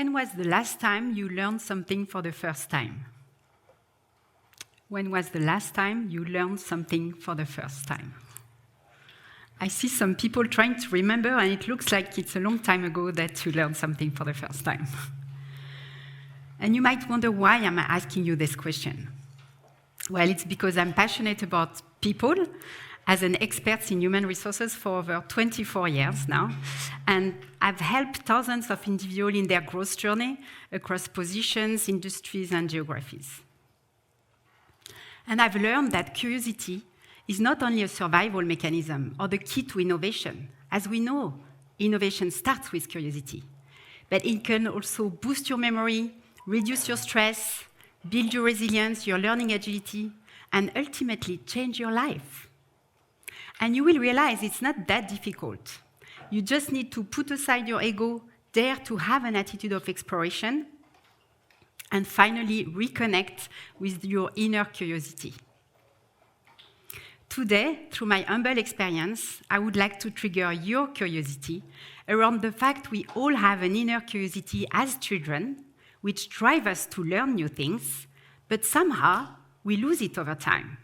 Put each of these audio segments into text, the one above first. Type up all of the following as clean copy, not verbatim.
When was the last time you learned something for the first time? When was the last time you learned something for the first time? I see some people trying to remember, and it looks like it's a long time ago that you learned something for the first time. And you might wonder, why am I asking you this question? Well, it's because I'm passionate about people as an expert in human resources for over 24 years now, and I've helped thousands of individuals in their growth journey across positions, industries, and geographies. And I've learned that curiosity is not only a survival mechanism or the key to innovation. As we know, innovation starts with curiosity, but it can also boost your memory, reduce your stress, build your resilience, your learning agility, and ultimately change your life. And you will realize it's not that difficult. You just need to put aside your ego, dare to have an attitude of exploration, and finally reconnect with your inner curiosity. Today, through my humble experience, I would like to trigger your curiosity around the fact we all have an inner curiosity as children, which drives us to learn new things, but somehow we lose it over time.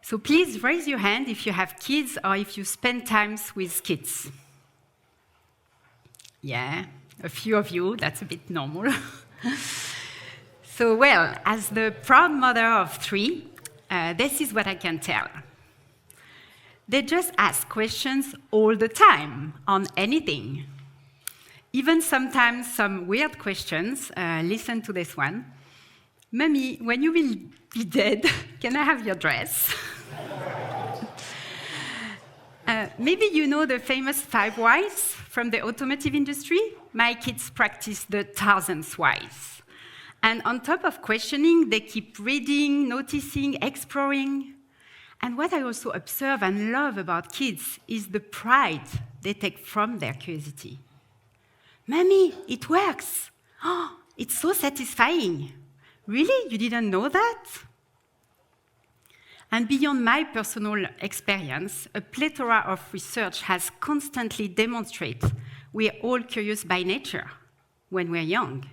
So please raise your hand if you have kids or if you spend time with kids. Yeah, a few of you, that's a bit normal. So, well, as the proud mother of 3, this is what I can tell. They just ask questions all the time on anything. Even sometimes some weird questions. Listen to this one. Mommy, when you will be dead, can I have your dress? Maybe you know the famous 5 whys from the automotive industry. My kids practice the 1000th whys. And on top of questioning, they keep reading, noticing, exploring. And what I also observe and love about kids is the pride they take from their curiosity. Mommy, it works. Oh, it's so satisfying. Really? You didn't know that? And beyond my personal experience, a plethora of research has constantly demonstrated we're all curious by nature when we're young.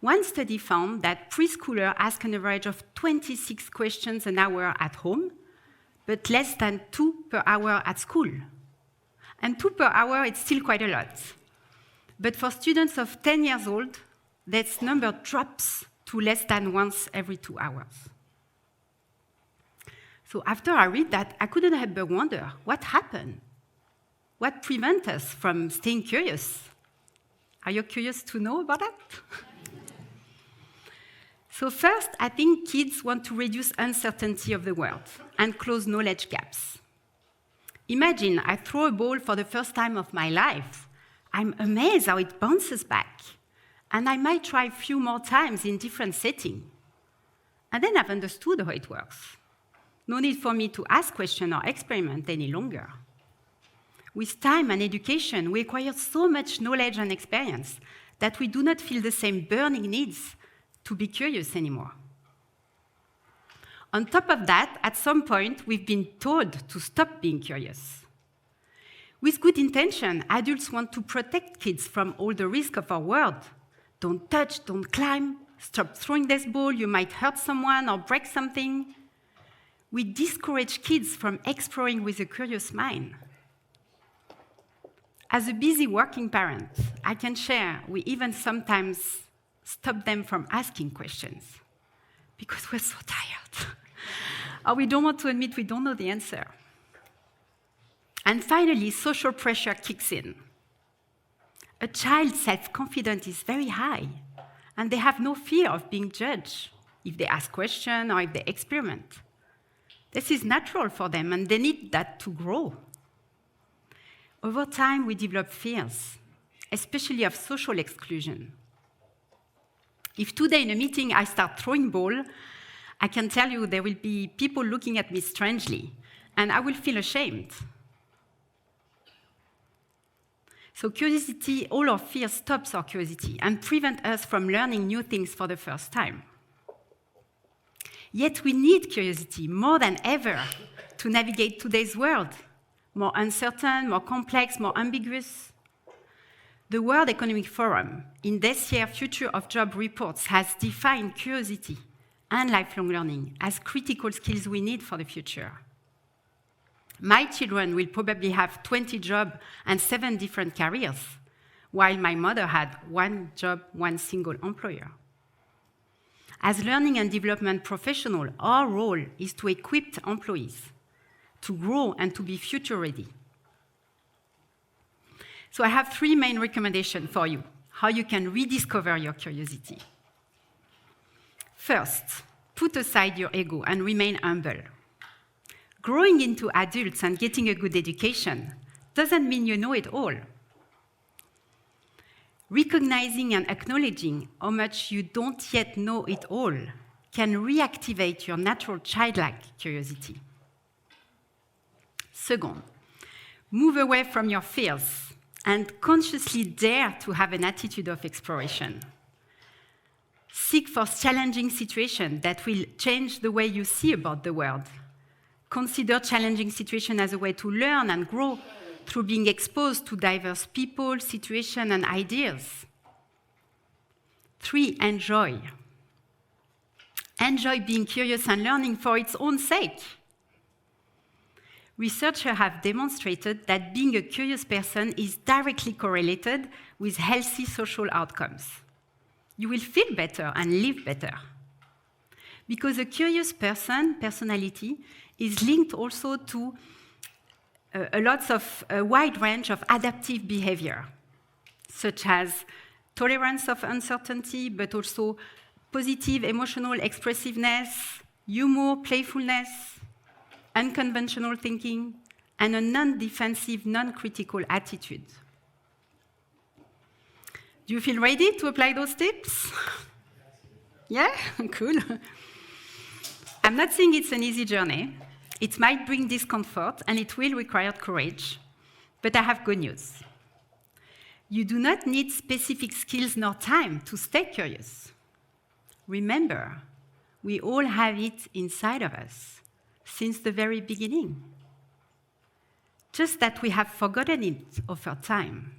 One study found that preschoolers ask an average of 26 questions an hour at home, but less than 2 per hour at school. And 2 per hour, it's still quite a lot. But for students of 10 years old, that number drops to less than once every 2 hours. So after I read that, I couldn't help but wonder, what happened? What prevents us from staying curious? Are you curious to know about that? So first, I think kids want to reduce uncertainty of the world and close knowledge gaps. Imagine I throw a ball for the first time of my life. I'm amazed how it bounces back. And I might try a few more times in different settings. And then I've understood how it works. No need for me to ask questions or experiment any longer. With time and education, we acquire so much knowledge and experience that we do not feel the same burning needs to be curious anymore. On top of that, at some point, we've been told to stop being curious. With good intention, adults want to protect kids from all the risk of our world. Don't touch, don't climb, stop throwing this ball, you might hurt someone or break something. We discourage kids from exploring with a curious mind. As a busy working parent, I can share we even sometimes stop them from asking questions because we're so tired. Or we don't want to admit we don't know the answer. And finally, social pressure kicks in. A child's self-confidence is very high, and they have no fear of being judged if they ask questions or if they experiment. This is natural for them, and they need that to grow. Over time, we develop fears, especially of social exclusion. If today in a meeting I start throwing ball, I can tell you there will be people looking at me strangely, and I will feel ashamed. So curiosity, all our fear stops our curiosity and prevents us from learning new things for the first time. Yet we need curiosity more than ever to navigate today's world, more uncertain, more complex, more ambiguous. The World Economic Forum, in this year's Future of Job reports, has defined curiosity and lifelong learning as critical skills we need for the future. My children will probably have 20 jobs and 7 different careers, while my mother had 1 job, 1 single employer. As learning and development professionals, our role is to equip employees to grow and to be future ready. So I have 3 main recommendations for you, how you can rediscover your curiosity. First, put aside your ego and remain humble. Growing into adults and getting a good education doesn't mean you know it all. Recognizing and acknowledging how much you don't yet know it all can reactivate your natural childlike curiosity. Second, move away from your fears and consciously dare to have an attitude of exploration. Seek for challenging situations that will change the way you see about the world. Consider challenging situations as a way to learn and grow through being exposed to diverse people, situations, and ideas. 3, enjoy. Enjoy being curious and learning for its own sake. Researchers have demonstrated that being a curious person is directly correlated with healthy social outcomes. You will feel better and live better. Because a curious personality, is linked also to a wide range of adaptive behavior, such as tolerance of uncertainty, but also positive emotional expressiveness, humor, playfulness, unconventional thinking, and a non-defensive, non-critical attitude. Do you feel ready to apply those tips? Yeah? Cool. I'm not saying it's an easy journey. It might bring discomfort, and it will require courage. But I have good news. You do not need specific skills nor time to stay curious. Remember, we all have it inside of us since the very beginning. Just that we have forgotten it over time.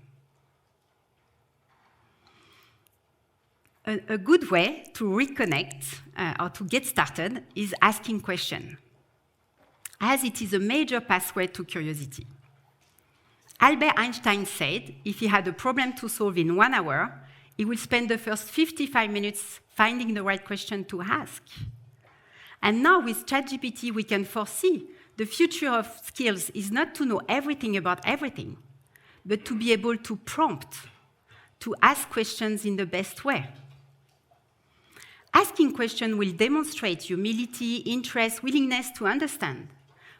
A good way to reconnect or to get started is asking questions, as it is a major pathway to curiosity. Albert Einstein said if he had a problem to solve in 1 hour, he would spend the first 55 minutes finding the right question to ask. And now with ChatGPT, we can foresee the future of skills is not to know everything about everything, but to be able to prompt, to ask questions in the best way. Asking questions will demonstrate humility, interest, willingness to understand.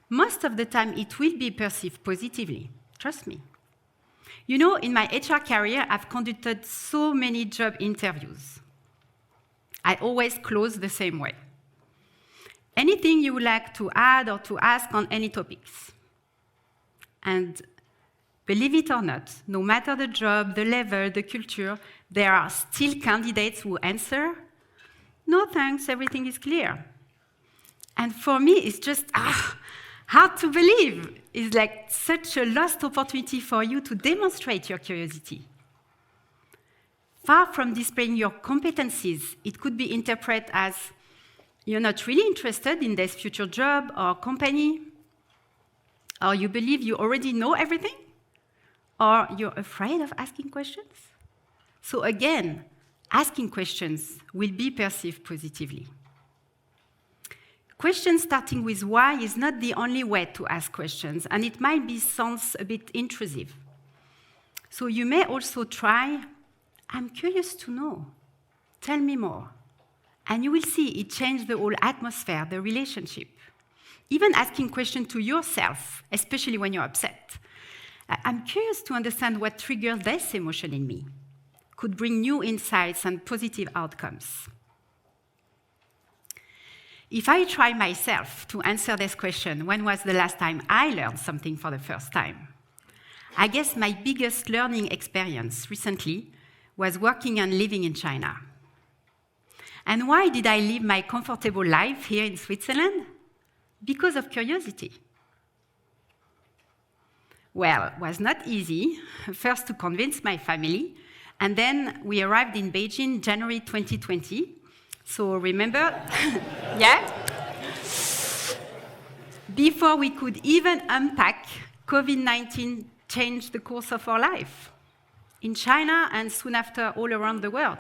Most of the time, it will be perceived positively. Trust me. You know, in my HR career, I've conducted so many job interviews. I always close the same way. Anything you would like to add or to ask on any topics? And believe it or not, no matter the job, the level, the culture, there are still candidates who answer, "No thanks, everything is clear." And for me, it's just hard to believe. It's like such a lost opportunity for you to demonstrate your curiosity. Far from displaying your competencies, it could be interpreted as you're not really interested in this future job or company, or you believe you already know everything, or you're afraid of asking questions. So again, asking questions will be perceived positively. Questions starting with why is not the only way to ask questions, and it might sounds a bit intrusive. So you may also try, "I'm curious to know. Tell me more." And you will see it changes the whole atmosphere, the relationship. Even asking questions to yourself, especially when you're upset. "I'm curious to understand what triggers this emotion in me." Could bring new insights and positive outcomes. If I try myself to answer this question, when was the last time I learned something for the first time? I guess my biggest learning experience recently was working and living in China. And why did I live my comfortable life here in Switzerland? Because of curiosity. Well, it was not easy, first to convince my family, and then we arrived in Beijing January 2020. So remember, yeah? Before we could even unpack, COVID-19 changed the course of our life. In China and soon after all around the world.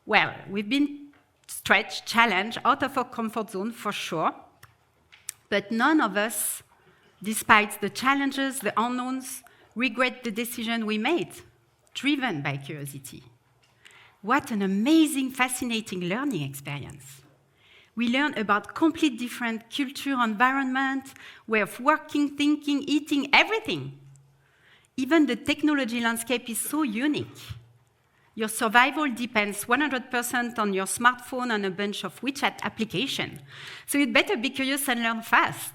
Well, we've been stretched, challenged, out of our comfort zone for sure, but none of us, despite the challenges, the unknowns, regret the decision we made, driven by curiosity. What an amazing, fascinating learning experience. We learn about complete different culture, environment, way of working, thinking, eating, everything. Even the technology landscape is so unique. Your survival depends 100% on your smartphone and a bunch of WeChat applications. So you'd better be curious and learn fast.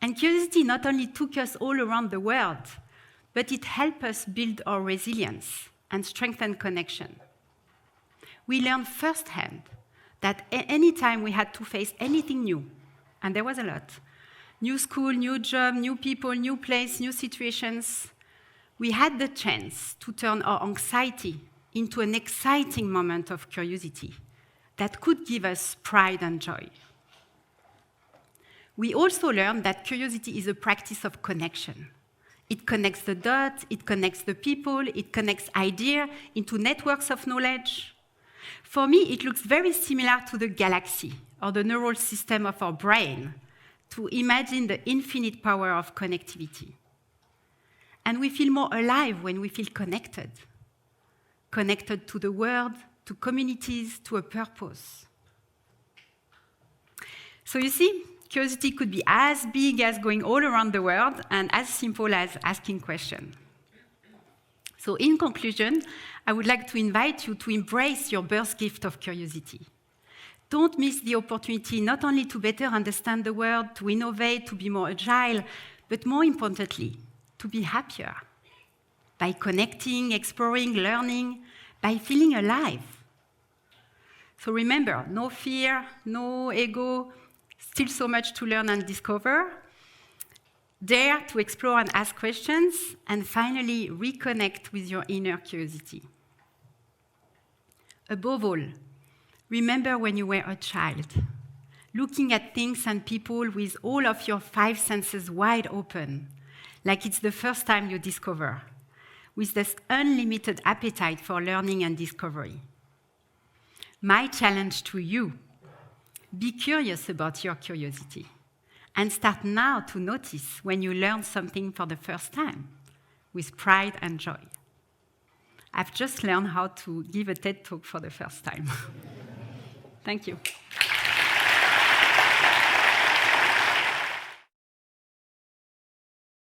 And curiosity not only took us all around the world, but it helped us build our resilience and strengthen connection. We learned firsthand that any time we had to face anything new, and there was a lot, new school, new job, new people, new place, new situations, we had the chance to turn our anxiety into an exciting moment of curiosity that could give us pride and joy. We also learned that curiosity is a practice of connection. It connects the dots, it connects the people, it connects ideas into networks of knowledge. For me, it looks very similar to the galaxy, or the neural system of our brain, to imagine the infinite power of connectivity. And we feel more alive when we feel connected. Connected to the world, to communities, to a purpose. So you see, curiosity could be as big as going all around the world and as simple as asking questions. So in conclusion, I would like to invite you to embrace your birth gift of curiosity. Don't miss the opportunity not only to better understand the world, to innovate, to be more agile, but more importantly, to be happier by connecting, exploring, learning, by feeling alive. So remember, no fear, no ego, still so much to learn and discover. Dare to explore and ask questions, and finally, reconnect with your inner curiosity. Above all, remember when you were a child, looking at things and people with all of your 5 senses wide open, like it's the first time you discover, with this unlimited appetite for learning and discovery. My challenge to you: be curious about your curiosity, and start now to notice when you learn something for the first time, with pride and joy. I've just learned how to give a TED talk for the first time. Thank you.